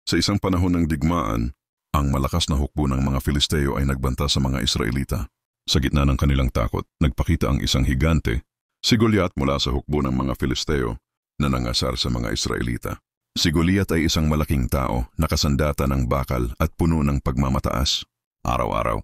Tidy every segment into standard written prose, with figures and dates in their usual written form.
Sa isang panahon ng digmaan, ang malakas na hukbo ng mga Filisteo ay nagbanta sa mga Israelita. Sa gitna ng kanilang takot, nagpakita ang isang higante, si Goliat mula sa hukbo ng mga Filisteo na nangasar sa mga Israelita. Si Goliat ay isang malaking tao, nakasandata ng bakal at puno ng pagmamataas. Araw-araw,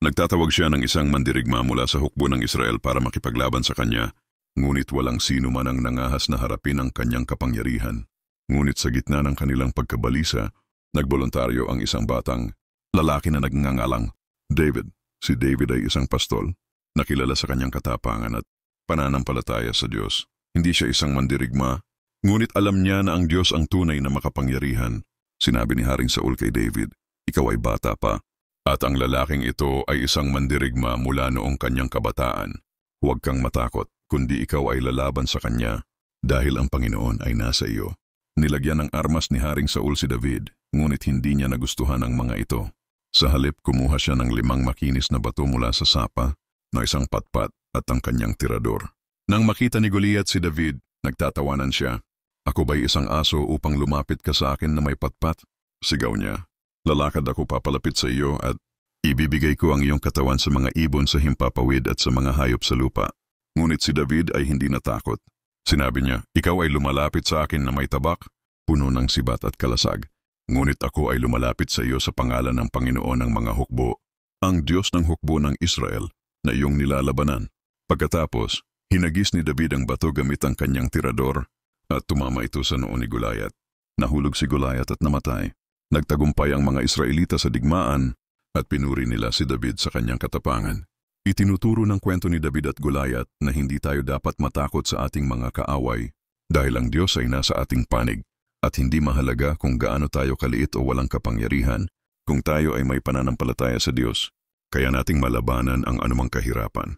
nagtatawag siya ng isang mandirigma mula sa hukbo ng Israel para makipaglaban sa kanya, ngunit walang sino man ang nangahas na harapin ang kanyang kapangyarihan. Ngunit sa gitna ng kanilang pagkabalisa, nagboluntaryo ang isang batang lalaki na nagngangalang David. Si David ay isang pastol, nakilala sa kanyang katapangan at pananampalataya sa Diyos. Hindi siya isang mandirigma, ngunit alam niya na ang Diyos ang tunay na makapangyarihan. Sinabi ni Haring Saul kay David, "Ikaw ay bata pa, at ang lalaking ito ay isang mandirigma mula noong kanyang kabataan. Huwag kang matakot, kundi ikaw ay lalaban sa kanya, dahil ang Panginoon ay nasa iyo." Nilagyan ng armas ni Haring Saul si David, ngunit hindi niya nagustuhan ang mga ito. Sa halip, kumuha siya ng 5 makinis na bato mula sa sapa, na isang patpat at ang kanyang tirador. Nang makita ni Goliat si David, nagtatawanan siya. "Ako ba'y isang aso upang lumapit ka sa akin na may patpat?" Sigaw niya. "Lalakad ako papalapit sa iyo at ibibigay ko ang iyong katawan sa mga ibon sa himpapawid at sa mga hayop sa lupa." Ngunit si David ay hindi natakot. Sinabi niya, "Ikaw ay lumalapit sa akin na may tabak, puno ng sibat at kalasag. Ngunit ako ay lumalapit sa iyo sa pangalan ng Panginoon ng mga hukbo, ang Diyos ng hukbo ng Israel, na iyong nilalabanan." Pagkatapos, hinagis ni David ang bato gamit ang kanyang tirador at tumama ito sa noo ni Goliat. Nahulog si Goliat at namatay. Nagtagumpay ang mga Israelita sa digmaan at pinuri nila si David sa kanyang katapangan. Itinuturo ng kwento ni David at Goliat na hindi tayo dapat matakot sa ating mga kaaway dahil ang Diyos ay nasa ating panig at hindi mahalaga kung gaano tayo kaliit o walang kapangyarihan kung tayo ay may pananampalataya sa Diyos. Kaya nating malabanan ang anumang kahirapan.